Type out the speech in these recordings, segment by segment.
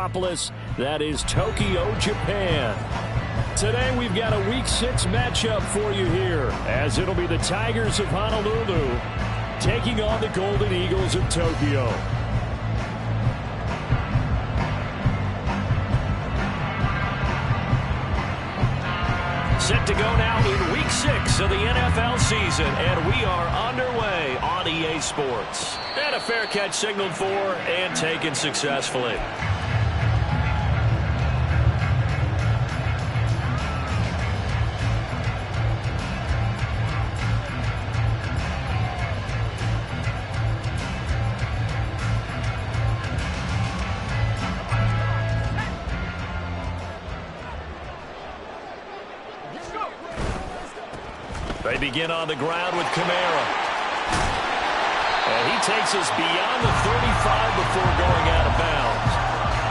metropolis that is Tokyo, Japan. Today we've got a Week 6 matchup for you here, as it'll be the Tigers of Honolulu taking on the Golden Eagles of Tokyo. Set to go now in Week 6 of the NFL season, and we are underway on EA Sports. And a fair catch signaled for and taken successfully. They begin on the ground with Kamara. And he takes us beyond the 35 before going out of bounds.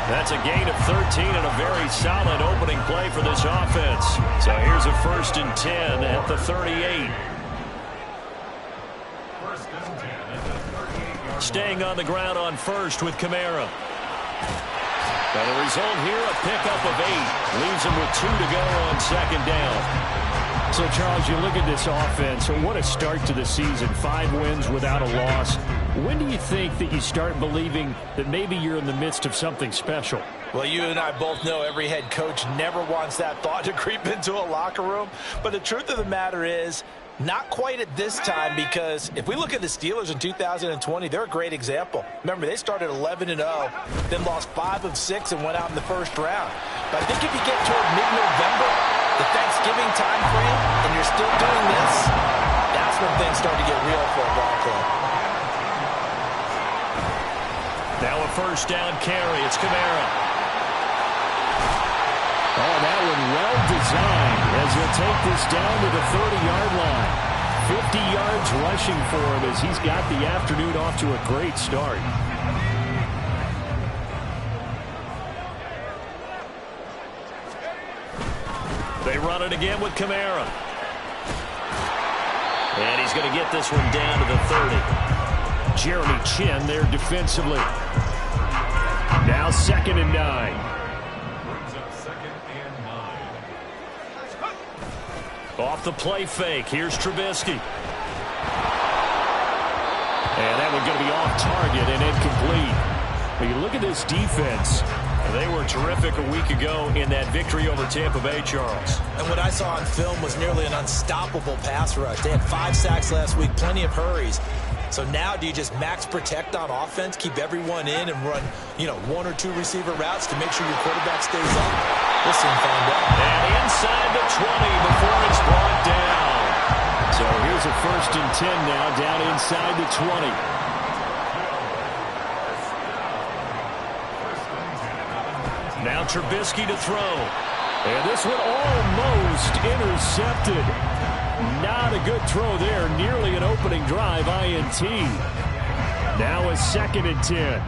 That's a gain of 13 and a very solid opening play for this offense. So here's a 1st and 10 at the 38. Staying on the ground on first with Kamara. And the result here, a pickup of 8. Leaves him with 2 to go on 2nd down. So, Charles, you look at this offense, and what a start to the season. 5 wins without a loss. When do you think that you start believing that maybe you're in the midst of something special? Well, you and I both know every head coach never wants that thought to creep into a locker room. But the truth of the matter is, not quite at this time, because if we look at the Steelers in 2020, they're a great example. Remember, they started 11-0, then lost 5 of 6 and went out in the 1st round. But I think if you get toward mid-November, the Thanksgiving time frame, and you're still doing this, that's when things start to get real for a ball club. Now a 1st down carry. It's Kamara. Oh, that one well designed as he'll take this down to the 30-yard line. 50 yards rushing for him as he's got the afternoon off to a great start. They run it again with Kamara. And he's going to get this one down to the 30. Jeremy Chin there defensively. Now 2nd and 9. Brings up 2nd and 9. Off the play fake. Here's Trubisky. And that one's going to be off target and incomplete. But you look at this defense. They were terrific a week ago in that victory over Tampa Bay, Charles. And what I saw on film was nearly an unstoppable pass rush. They had 5 sacks last week, plenty of hurries. So now do you just max protect on offense, keep everyone in, and run, 1 or 2 receiver routes to make sure your quarterback stays up? We'll soon find out. And inside the 20 before it's brought down. So here's a 1st and 10 now, down inside the 20. Now Trubisky to throw. And this one almost intercepted. Not a good throw there. Nearly an opening drive INT. Now a 2nd and 10.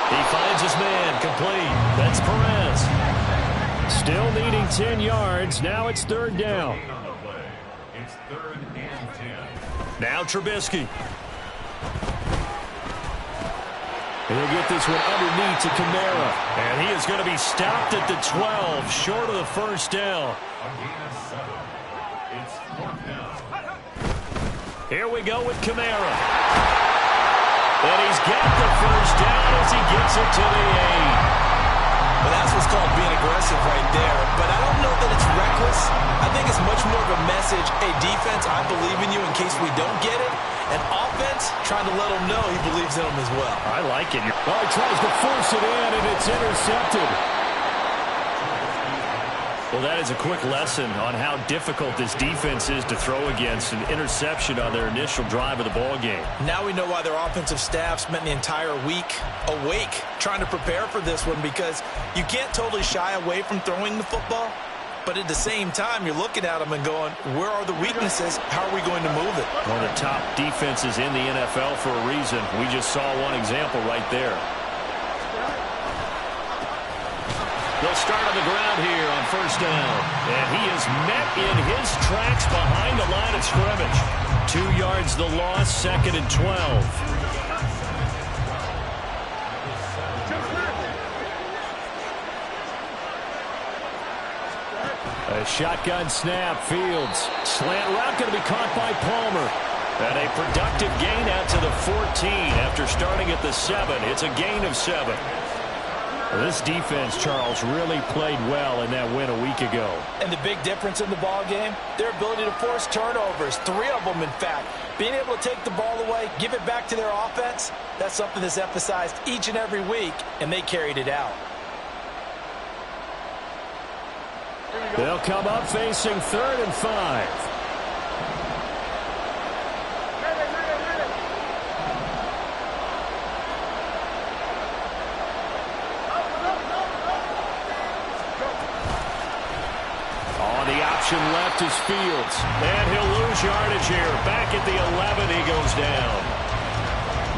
He finds his man. Complete. That's Perez. Still needing 10 yards. Now it's 3rd down. It's 3rd and 10. Now Trubisky. He'll get this one underneath to Kamara. And he is going to be stopped at the 12, short of the 1st down. A gain of 7. It's 4th down. Here we go with Kamara. And he's got the 1st down as he gets it to the 8. Well, that's what's called being aggressive right there. But I don't know that it's reckless. I think it's much more of a message. Hey, defense, I believe in you in case we don't get it. And offense, trying to let him know he believes in him as well. I like it. Oh, he tries to force it in, and it's intercepted. Well, that is a quick lesson on how difficult this defense is to throw against. An interception on their initial drive of the ball game. Now we know why their offensive staff spent the entire week awake trying to prepare for this one, because you can't totally shy away from throwing the football. But at the same time, you're looking at them and going, where are the weaknesses? How are we going to move it? One of the top defenses in the NFL for a reason. We just saw one example right there. They'll start on the ground here on first down. And he is met in his tracks behind the line of scrimmage. 2 yards the loss, 2nd and 12. A shotgun snap, Fields. Slant route going to be caught by Palmer. And a productive gain out to the 14 after starting at the 7. It's a gain of 7. Well, this defense, Charles, really played well in that win a week ago. And the big difference in the ball game, their ability to force turnovers, 3 of them, in fact. Being able to take the ball away, give it back to their offense, that's something that's emphasized each and every week, and they carried it out. They'll come up facing 3rd and 5. Left is Fields, and he'll lose yardage here. Back at the 11, he goes down.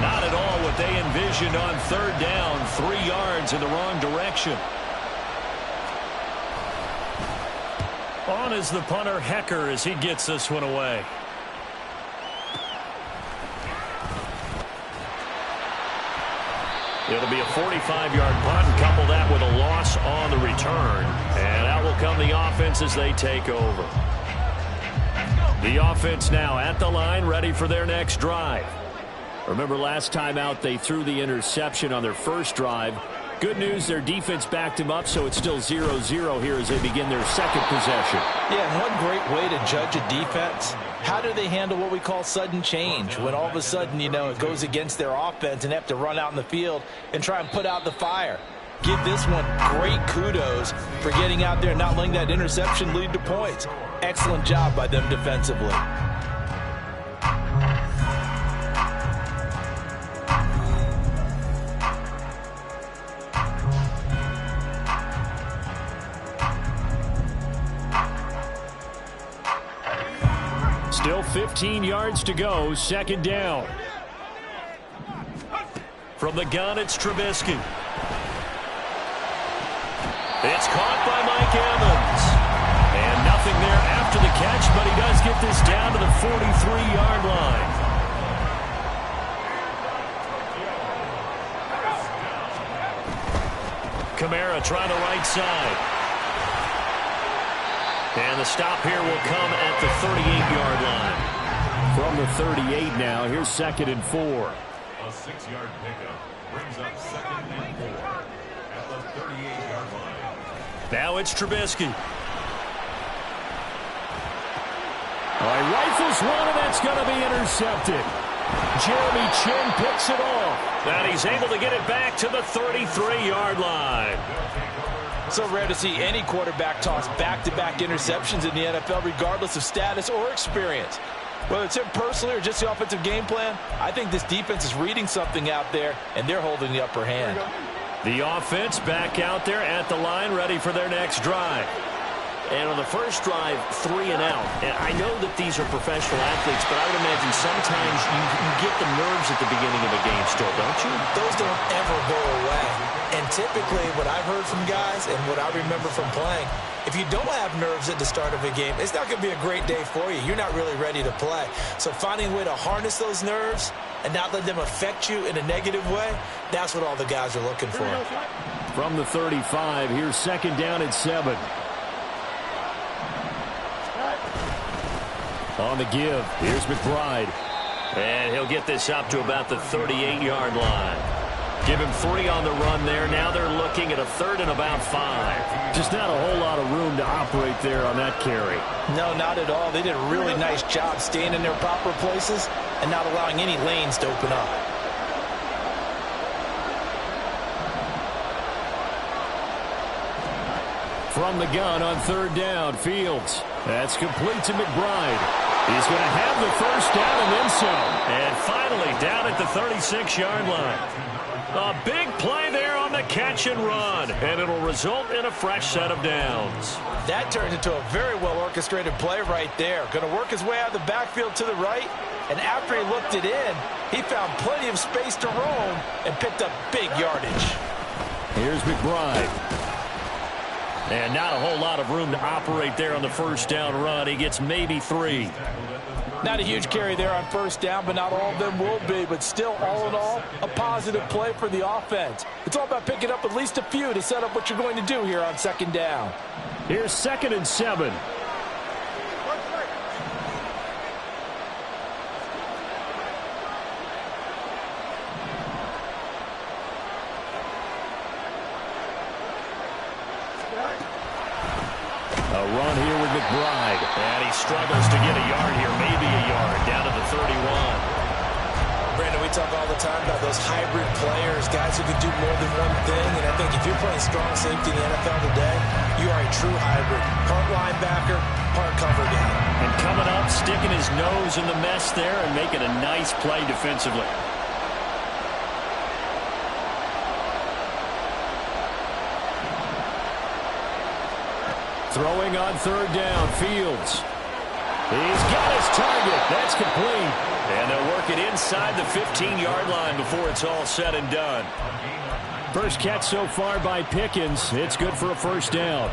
Not at all what they envisioned on 3rd down. 3 yards in the wrong direction. On is the punter, Hecker, as he gets this one away. It'll be a 45-yard punt, and couple that with a loss on the return. And out will come the offense as they take over. The offense now at the line, ready for their next drive. Remember last time out they threw the interception on their first drive. Good news, their defense backed him up, so it's still 0-0 here as they begin their second possession. Yeah, and one great way to judge a defense, how do they handle what we call sudden change? When all of a sudden, you know, it goes against their offense and they have to run out in the field and try and put out the fire. Give this one great kudos for getting out there and not letting that interception lead to points. Excellent job by them defensively. Still 15 yards to go, 2nd down. From the gun, it's Trubisky. It's caught by Mike Evans. And nothing there after the catch, but he does get this down to the 43-yard line. Kamara trying the right side. And the stop here will come at the 38-yard line. From the 38 now, here's 2nd and 4. A 6-yard pickup brings up 2nd and 4 at the 38-yard line. Now it's Trubisky. All right, rifles one, and that's going to be intercepted. Jeremy Chinn picks it off. And he's able to get it back to the 33-yard line. So rare to see any quarterback toss back-to-back interceptions in the NFL, regardless of status or experience. Whether it's him personally or just the offensive game plan, I think this defense is reading something out there, and they're holding the upper hand. The offense back out there at the line, ready for their next drive. And on the first drive, 3 and out. And I know that these are professional athletes, but I would imagine sometimes you get the nerves at the beginning of a game still, don't you? Those don't ever go away. And typically what I've heard from guys and what I remember from playing, if you don't have nerves at the start of a game, it's not going to be a great day for you. You're not really ready to play. So finding a way to harness those nerves and not let them affect you in a negative way, that's what all the guys are looking for. From the 35, here's 2nd down and 7. On the give, here's McBride. And he'll get this up to about the 38-yard line. Give him 3 on the run there. Now they're looking at a 3rd and about 5. Just not a whole lot of room to operate there on that carry. No, not at all. They did a really nice job staying in their proper places and not allowing any lanes to open up. From the gun on 3rd down, Fields. That's complete to McBride. He's going to have the first down and then some. And finally down at the 36-yard line. A big play there on the catch and run. And it'll result in a fresh set of downs. That turned into a very well-orchestrated play right there. Going to work his way out of the backfield to the right. And after he looked it in, he found plenty of space to roam and picked up big yardage. Here's McBride. And not a whole lot of room to operate there on the first down run. He gets maybe 3. Not a huge carry there on first down, but not all of them will be. But still, all in all, a positive play for the offense. It's all about picking up at least a few to set up what you're going to do here on second down. Here's 2nd and 7. A run here with McBride. And he struggles to get a yard here, maybe a yard, down to the 31. Brandon, we talk all the time about those hybrid players, guys who can do more than one thing. And I think if you're playing strong safety in the NFL today, you are a true hybrid. Part linebacker, part cover guy. And coming up, sticking his nose in the mess there and making a nice play defensively. Throwing on 3rd down, Fields. He's got his target. That's complete. And they'll work it inside the 15-yard line before it's all said and done. First catch so far by Pickens. It's good for a first down.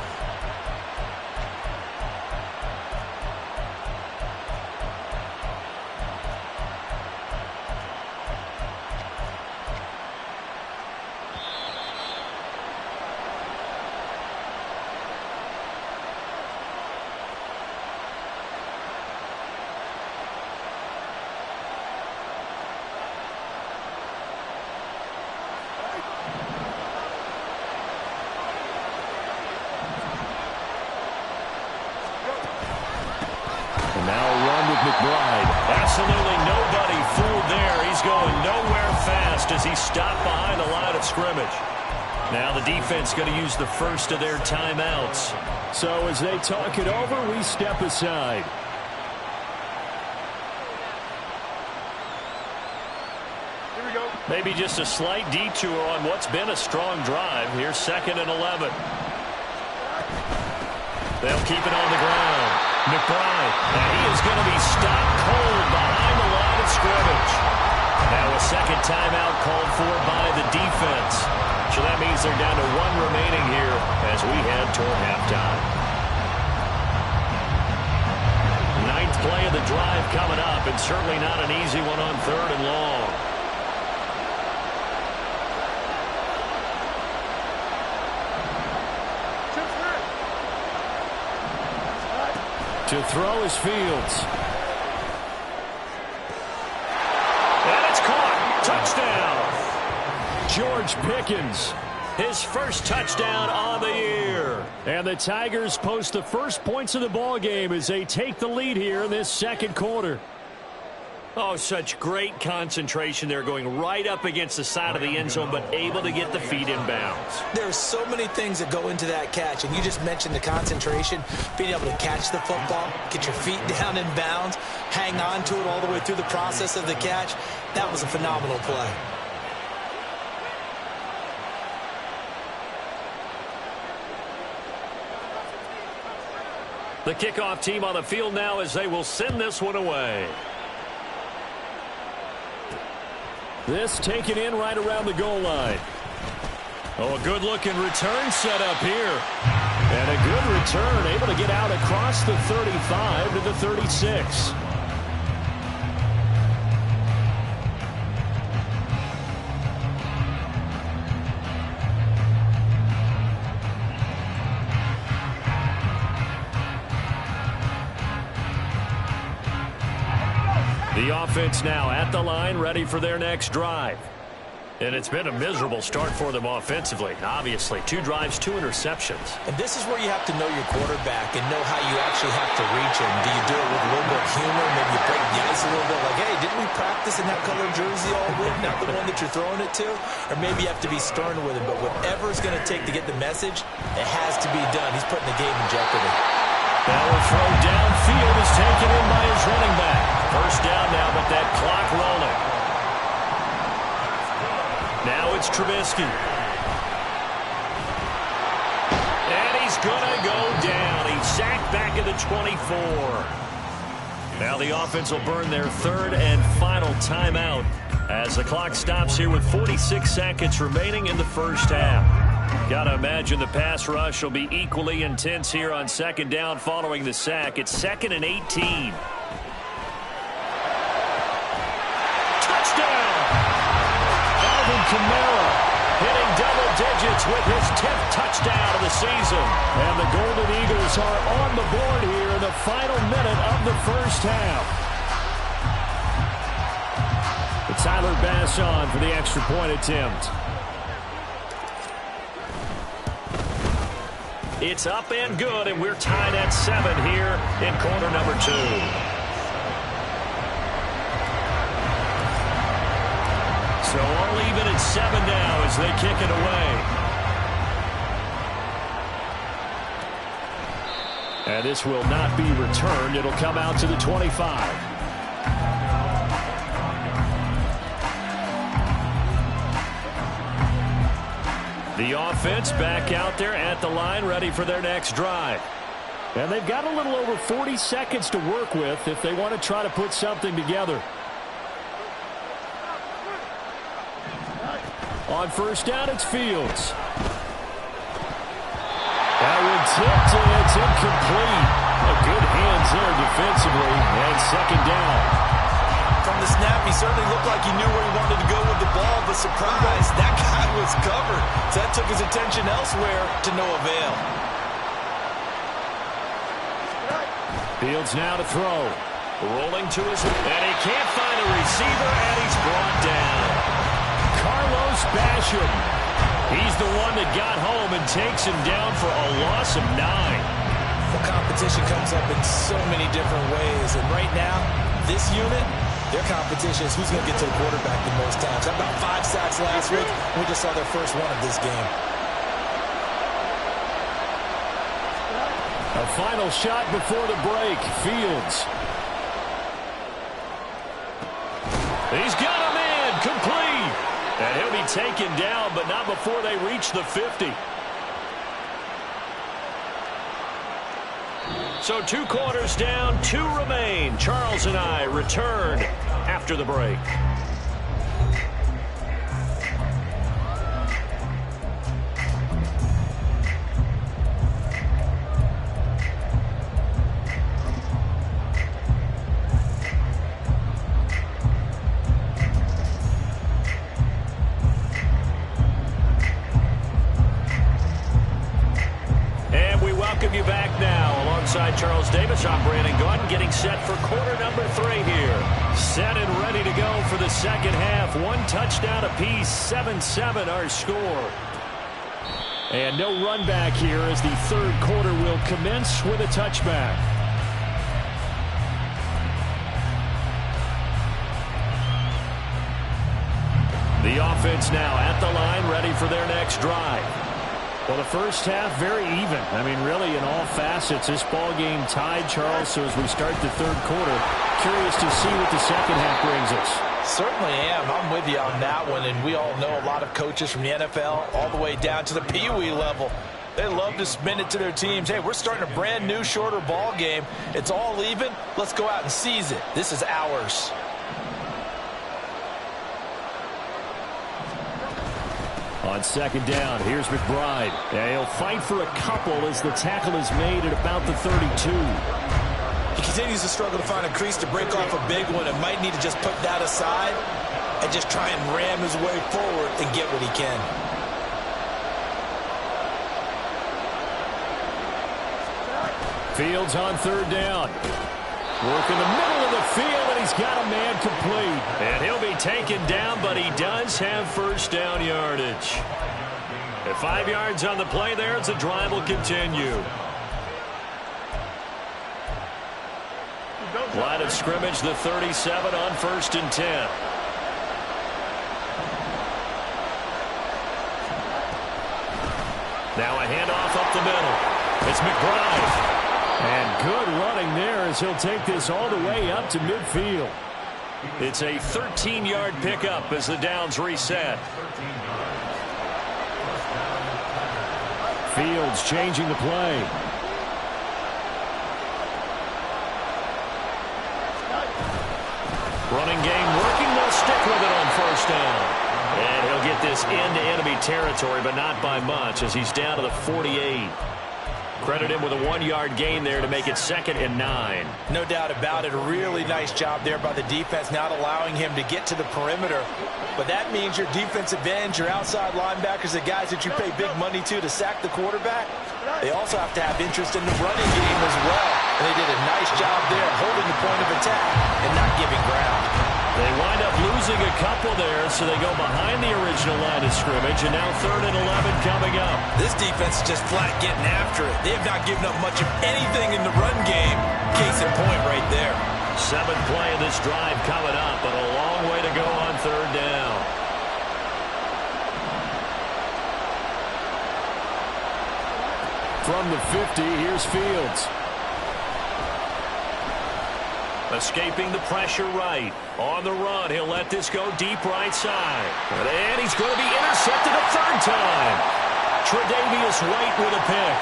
Now a run with McBride. Absolutely nobody fooled there. He's going nowhere fast as he's stopped behind the line of scrimmage. Now the defense going to use the first of their timeouts. So as they talk it over, we step aside. Here we go. Maybe just a slight detour on what's been a strong drive. Here's 2nd and 11. They'll keep it on the ground. McBride, and he is going to be stopped cold behind the line of scrimmage. Now a second timeout called for by the defense. So that means they're down to 1 remaining here as we head toward halftime. 9th play of the drive coming up, and certainly not an easy one on 3rd and long. To throw is Fields. And it's caught. Touchdown. George Pickens. His first touchdown on the year. And the Tigers post the first points of the ball game as they take the lead here in this second quarter. Oh, such great concentration there, going right up against the side of the end zone, but able to get the feet in bounds. There's so many things that go into that catch, and you just mentioned the concentration, being able to catch the football, get your feet down in bounds, hang on to it all the way through the process of the catch. That was a phenomenal play. The kickoff team on the field now as they will send this one away. This taken in right around the goal line. Oh, a good-looking return set up here. And a good return, able to get out across the 35 to the 36. The offense now at the line, ready for their next drive. And it's been a miserable start for them offensively. Obviously, 2 drives, 2 interceptions. And this is where you have to know your quarterback and know how you actually have to reach him. Do you do it with a little bit of humor? Maybe you break the ice a little bit like, hey, didn't we practice in that color jersey all week, not the one that you're throwing it to? Or maybe you have to be stern with him. But whatever it's going to take to get the message, it has to be done. He's putting the game in jeopardy. That will throw downfield is taken in by his running back. First down now, but that clock rolling. Now it's Trubisky. And he's going to go down. He's sacked back at the 24. Now the offense will burn their 3rd and final timeout as the clock stops here with 46 seconds remaining in the first half. Gotta imagine the pass rush will be equally intense here on second down following the sack. It's 2nd and 18. Touchdown! Alvin Kamara hitting double digits with his 10th touchdown of the season. And the Golden Eagles are on the board here in the final minute of the first half. It's Tyler Bass on for the extra point attempt. It's up and good, and we're tied at 7 here in quarter number 2. So all even at 7 now as they kick it away. And this will not be returned. It'll come out to the 25. The offense back out there at the line, ready for their next drive. And they've got a little over 40 seconds to work with if they want to try to put something together. On first down, it's Fields. That one tipped, and it's incomplete. A good hands there defensively, and second down. From the snap, he certainly looked like he knew where he wanted to go with the ball, but surprise, that guy was covered. So that took his attention elsewhere to no avail. Fields now to throw. Rolling to his, and he can't find a receiver, and he's brought down. Carlos Basham. He's the one that got home and takes him down for a loss of 9. The competition comes up in so many different ways, and right now, this unit, their competition is who's going to get to the quarterback the most times. About 5 sacks last week. We just saw their first one of this game. A final shot before the break. Fields. He's got him in. Complete. And he'll be taken down, but not before they reach the 50. So 2 quarters down, 2 remain. Charles and I return after the break. Welcome you back now. Alongside Charles Davis, I'm Brandon Gaudin, getting set for quarter number 3 here. Set and ready to go for the second half. 1 touchdown apiece, 7-7 our score. And no run back here as the third quarter will commence with a touchback. The offense now at the line, ready for their next drive. Well, the first half, very even. I mean, really, in all facets, this ball game tied, Charles. So as we start the third quarter, curious to see what the second half brings us. Certainly am. I'm with you on that one. And we all know a lot of coaches from the NFL all the way down to the Pee Wee level. They love to spin it to their teams. Hey, we're starting a brand new, shorter ball game. It's all even. Let's go out and seize it. This is ours. On second down, here's McBride. And he'll fight for a couple as the tackle is made at about the 32. He continues to struggle to find a crease to break off a big one and might need to just put that aside and just try and ram his way forward and get what he can. Fields on third down. Work in the middle of the field, and he's got a man complete. And he'll be taken down, but he does have first down yardage. At 5 yards on the play there, as the drive will continue. Line of scrimmage, the 37 on 1st and 10. Now a handoff up the middle. It's McBride. And good running there as he'll take this all the way up to midfield. It's a 13-yard pickup as the downs reset. Fields changing the play. Running game working. They'll stick with it on first down. And he'll get this into enemy territory, but not by much as he's down to the 48. Credit him with a 1-yard gain there to make it 2nd and 9. No doubt about it. A really nice job there by the defense, not allowing him to get to the perimeter. But that means your defensive ends, your outside linebackers, the guys that you pay big money to sack the quarterback, they also have to have interest in the running game as well. And they did a nice job there holding the point of attack and not giving ground. They wind up losing a couple there, so they go behind the original line of scrimmage, and now 3rd and 11 coming up. This defense is just flat getting after it. They have not given up much of anything in the run game. Case in point right there. 7th play of this drive coming up, but a long way to go on 3rd down. From the 50, here's Fields. Escaping the pressure right. On the run, he'll let this go deep right side. And he's going to be intercepted a 3rd time. Tre'Davious White with a pick.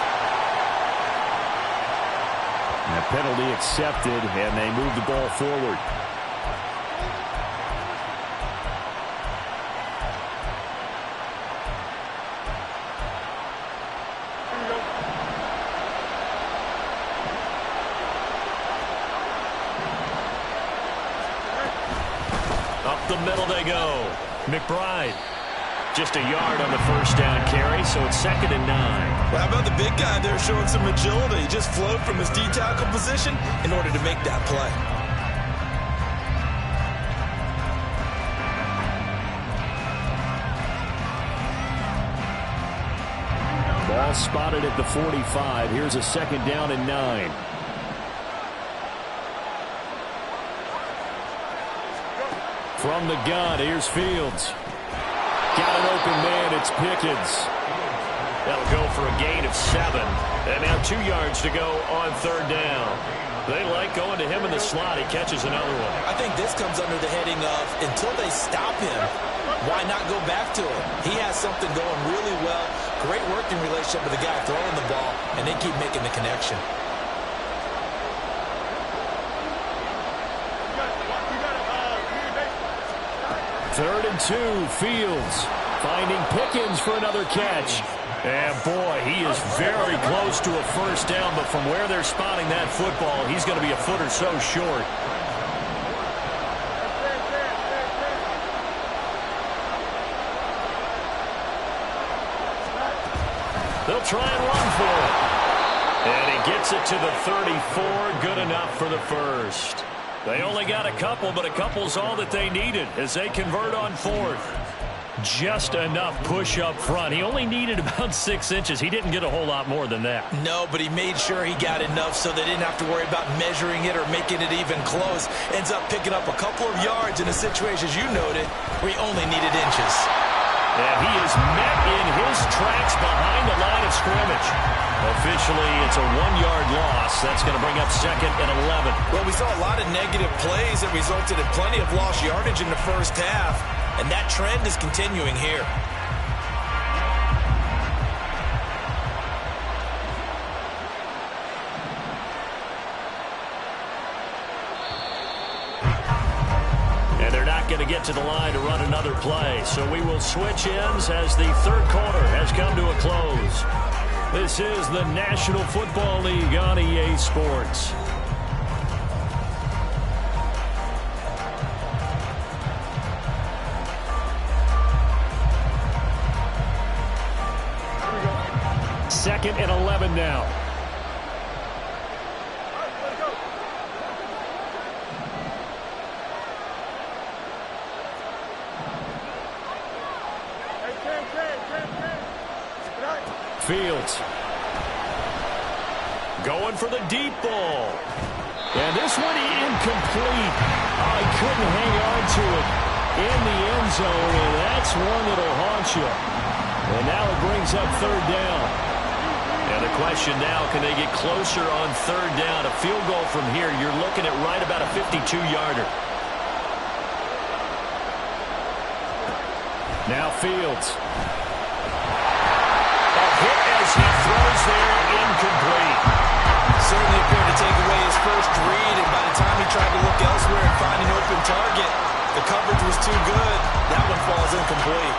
And a penalty accepted, and they move the ball forward. Up the middle they go. McBride. Just a yard on the 1st down carry, so it's 2nd and 9. Well, how about the big guy there showing some agility? He just flowed from his D-tackle position in order to make that play. Ball spotted at the 45. Here's a 2nd down and 9. From the gun, here's Fields. Got an open man, it's Pickens. That'll go for a gain of 7. And now 2 yards to go on 3rd down. They like going to him in the slot. He catches another one. I think this comes under the heading of until they stop him, why not go back to him? He has something going really well. Great working relationship with the guy throwing the ball, and they keep making the connection. Third and 2, Fields finding Pickens for another catch. And boy, he is very close to a 1st down, but from where they're spotting that football, he's going to be a foot or so short. They'll try and run for it. And he gets it to the 34, good enough for the 1st. They only got a couple, but a couple's all that they needed as they convert on 4th. Just enough push up front. He only needed about 6 inches. He didn't get a whole lot more than that. No, but he made sure he got enough so they didn't have to worry about measuring it or making it even close. Ends up picking up a couple of yards in a situation, as you noted, where he only needed inches. And he is met in his tracks behind the line of scrimmage. Officially, it's a 1-yard loss. That's going to bring up 2nd and 11. Well, we saw a lot of negative plays that resulted in plenty of lost yardage in the 1st half, and that trend is continuing here. And they're not going to get to the line to run another play. So we will switch ends as the 3rd quarter has come to a close. This is the National Football League on EA Sports. Second and 11 now. Fields going for the deep ball. And this one incomplete. Oh, he couldn't hang on to it in the end zone, and that's one that'll haunt you. And now it brings up 3rd down. And the question now, can they get closer on 3rd down? A field goal from here, you're looking at right about a 52-yarder. Now Fields. Hit as he throws there, incomplete. Certainly appeared to take away his first read, and by the time he tried to look elsewhere and find an open target, the coverage was too good. That one falls incomplete.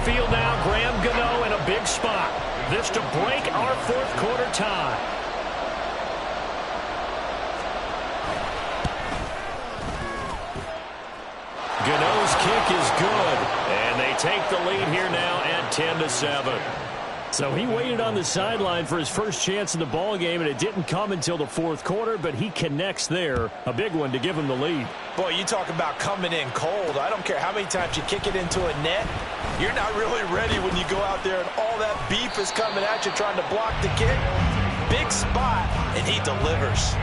field now, Graham Gano in a big spot. This to break our fourth quarter tie. Gano's kick is good, and they take the lead here now at 10-7. So he waited on the sideline for his first chance in the ball game, and it didn't come until the fourth quarter, but he connects there. A big one to give him the lead. Boy, you talk about coming in cold. I don't care how many times you kick it into a net. You're not really ready when you go out there and all that beef is coming at you trying to block the kick. Big spot, and he delivers.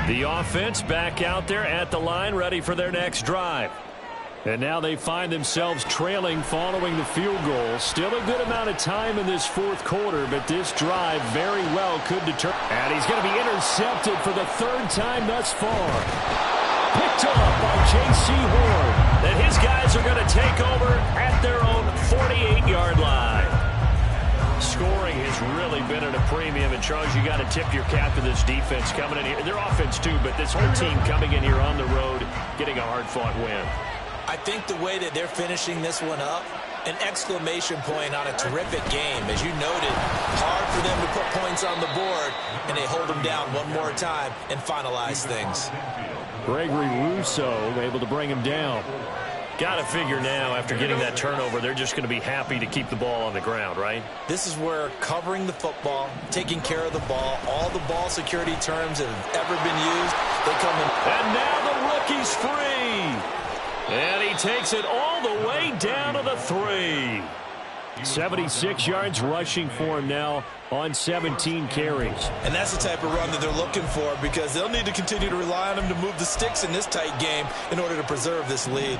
The offense back out there at the line, ready for their next drive. And now they find themselves trailing following the field goal. Still a good amount of time in this fourth quarter, but this drive very well could determine. And he's going to be intercepted for the third time thus far. Picked up by J.C. Horn. And his guys are going to take over at their own 48-yard line. Scoring has really been at a premium, and Charles, you got to tip your cap to this defense coming in here. Their offense too, but this whole team coming in here on the road, getting a hard-fought win. I think the way that they're finishing this one up, an exclamation point on a terrific game. As you noted, hard for them to put points on the board, and they hold them down one more time and finalize things. Gregory Rousseau able to bring him down. Got to figure now, after getting that turnover, they're just going to be happy to keep the ball on the ground, right? This is where covering the football, taking care of the ball, all the ball security terms that have ever been used, they come in. And now the rookie's free. And he takes it all the way down to the 3. 76 yards rushing for him now on 17 carries. And that's the type of run that they're looking for, because they'll need to continue to rely on him to move the sticks in this tight game in order to preserve this lead.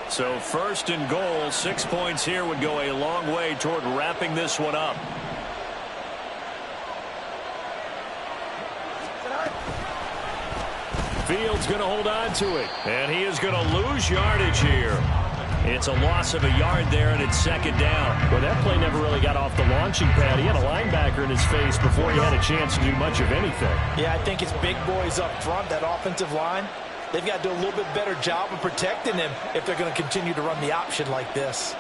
So first and goal, 6 points here would go a long way toward wrapping this one up. Fields going to hold on to it, and he is going to lose yardage here. It's a loss of a yard there, and it's second down. Well, that play never really got off the launching pad. He had a linebacker in his face before he had a chance to do much of anything. Yeah, I think it's big boys up front, that offensive line. They've got to do a little bit better job of protecting him if they're going to continue to run the option like this.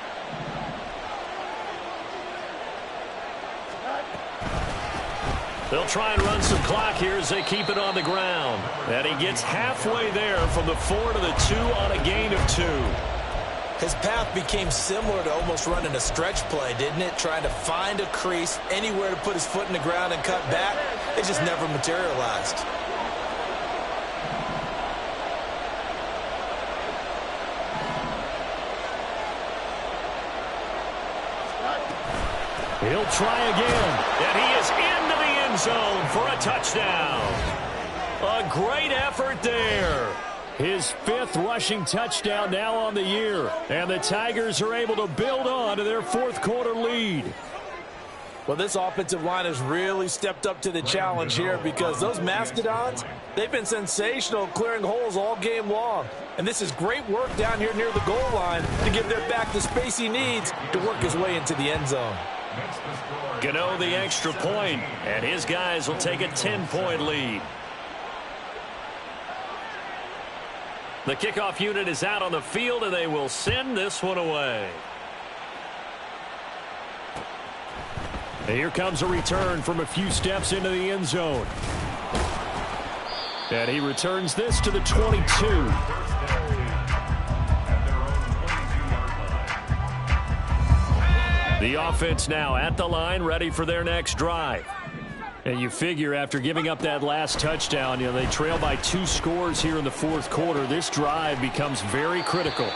They'll try and run some clock here as they keep it on the ground. And he gets halfway there from the 4 to the 2 on a gain of 2. His path became similar to almost running a stretch play, didn't it? Trying to find a crease, anywhere to put his foot in the ground and cut back. It just never materialized. He'll try again, and he is into the end zone for a touchdown. A great effort there. His 5th rushing touchdown now on the year, and the Tigers are able to build on to their fourth quarter lead. Well, this offensive line has really stepped up to the challenge here, because those Mastodons, they've been sensational clearing holes all game long. And this is great work down here near the goal line to give their back the space he needs to work his way into the end zone. Gano the extra point, and his guys will take a 10-point lead. The kickoff unit is out on the field, and they will send this one away. And here comes a return from a few steps into the end zone. And he returns this to the 22. The offense now at the line, ready for their next drive. And you figure after giving up that last touchdown, they trail by 2 scores here in the fourth quarter. This drive becomes very critical.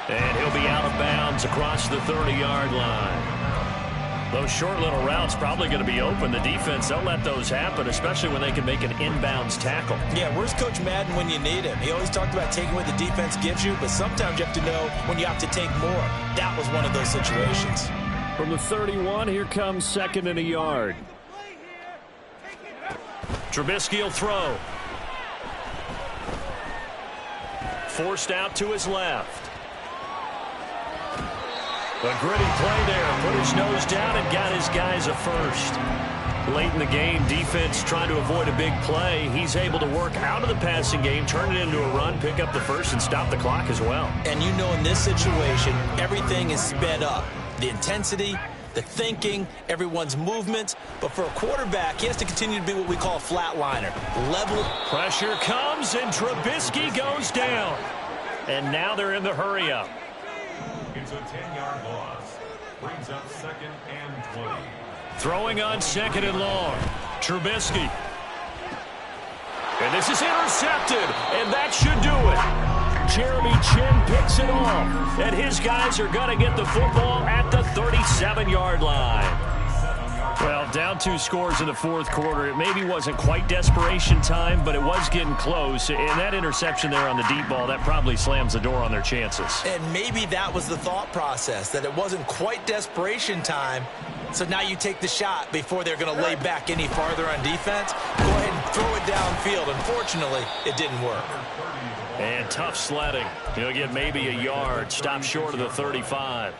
And he'll be out of bounds across the 30-yard line. Those short little routes probably going to be open. The defense, they'll let those happen, especially when they can make an inbounds tackle. Yeah, where's Coach Madden when you need him? He always talked about taking what the defense gives you, but sometimes you have to know when you have to take more. That was one of those situations. From the 31, here comes 2nd and a yard. Trubisky will throw. Forced out to his left. A gritty play there. Put his nose down and got his guys a first. Late in the game, defense trying to avoid a big play. He's able to work out of the passing game, turn it into a run, pick up the first, and stop the clock as well. And you know in this situation, everything is sped up. The intensity, the thinking, everyone's movements. But for a quarterback, he has to continue to be what we call a flatliner. Level. Pressure comes, and Trubisky goes down. And now they're in the hurry-up. It's a 10-yard loss. Brings up 2nd and 20. Throwing on 2nd and long. Trubisky. And this is intercepted, and that should do it. Jeremy Chinn picks it off, and his guys are going to get the football at the 37-yard line. Well, down 2 scores in the fourth quarter. It maybe wasn't quite desperation time, but it was getting close. And that interception there on the deep ball, that probably slams the door on their chances. And maybe that was the thought process, that it wasn't quite desperation time. So now you take the shot before they're going to lay back any farther on defense. Go ahead and throw it downfield. Unfortunately, it didn't work. And tough sledding. He'll get maybe a yard. Stop short of the 35.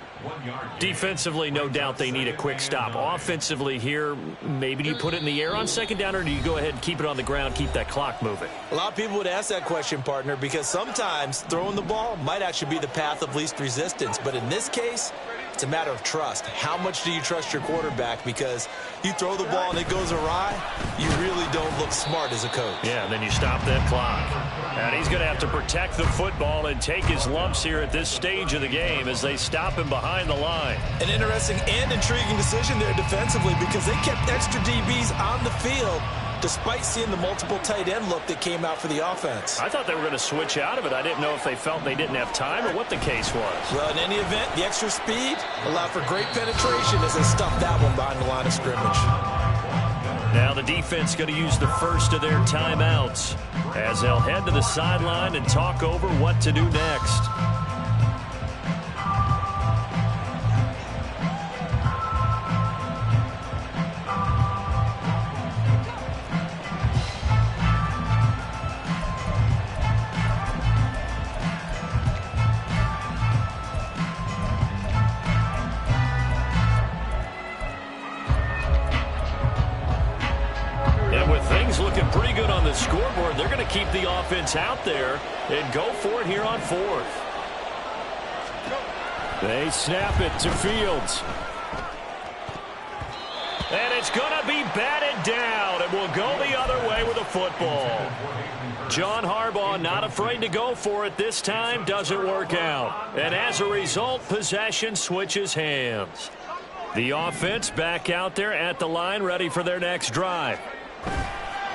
Defensively, no doubt they need a quick stop. Offensively here, maybe do you put it in the air on 2nd down, or do you go ahead and keep it on the ground, keep that clock moving? A lot of people would ask that question, partner, because sometimes throwing the ball might actually be the path of least resistance. But in this case, it's a matter of trust. How much do you trust your quarterback? Because you throw the ball and it goes awry, you really don't look smart as a coach. Yeah, and then you stop that clock. And he's going to have to protect the football and take his lumps here at this stage of the game as they stop him behind the line. An interesting and intriguing decision there defensively, because they kept extra DBs on the field despite seeing the multiple tight end look that came out for the offense. I thought they were going to switch out of it. I didn't know if they felt they didn't have time or what the case was. Well, in any event, the extra speed allowed for great penetration as they stuffed that one behind the line of scrimmage. Now the defense going to use the first of their timeouts as they'll head to the sideline and talk over what to do next. Looking pretty good on the scoreboard. They're going to keep the offense out there and go for it here on 4th. They snap it to Fields. And it's going to be batted down. It will go the other way with the football. John Harbaugh not afraid to go for it this time. Doesn't work out. And as a result, possession switches hands. The offense back out there at the line, ready for their next drive.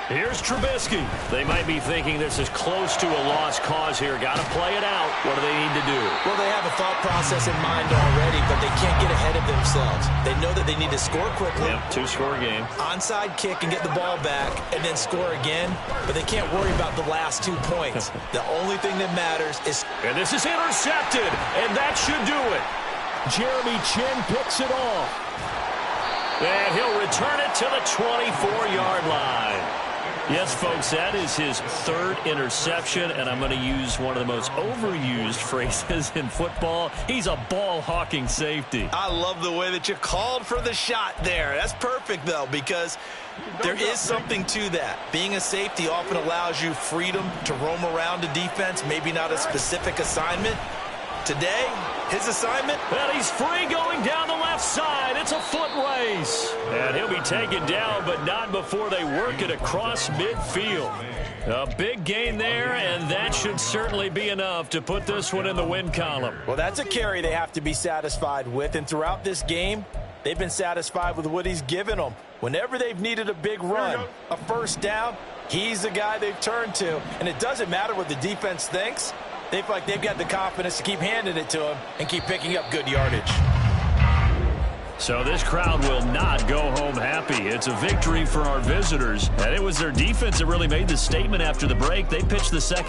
Here's Trubisky. They might be thinking this is close to a lost cause here. Got to play it out. What do they need to do? Well, they have a thought process in mind already, but they can't get ahead of themselves. They know that they need to score quickly. Yep, 2-score game. Onside kick and get the ball back and then score again, but they can't worry about the last 2 points. The only thing that matters is... And this is intercepted, and that should do it. Jeremy Chinn picks it off. And he'll return it to the 24-yard line. Yes, folks, that is his 3rd interception, and I'm going to use one of the most overused phrases in football. He's a ball-hawking safety. I love the way that you called for the shot there. That's perfect, though, because there is something to that. Being a safety often allows you freedom to roam around a defense, maybe not a specific assignment. Today, his assignment? And he's free going down the left side. It's a foot race. And he'll be taken down, but not before they work it across midfield. A big gain there, and that should certainly be enough to put this one in the win column. Well, that's a carry they have to be satisfied with, and throughout this game, they've been satisfied with what he's given them. Whenever they've needed a big run, a first down, he's the guy they've turned to. And it doesn't matter what the defense thinks. They feel like they've got the confidence to keep handing it to him and keep picking up good yardage. So this crowd will not go home happy. It's a victory for our visitors. And it was their defense that really made the statement after the break. They pitched the second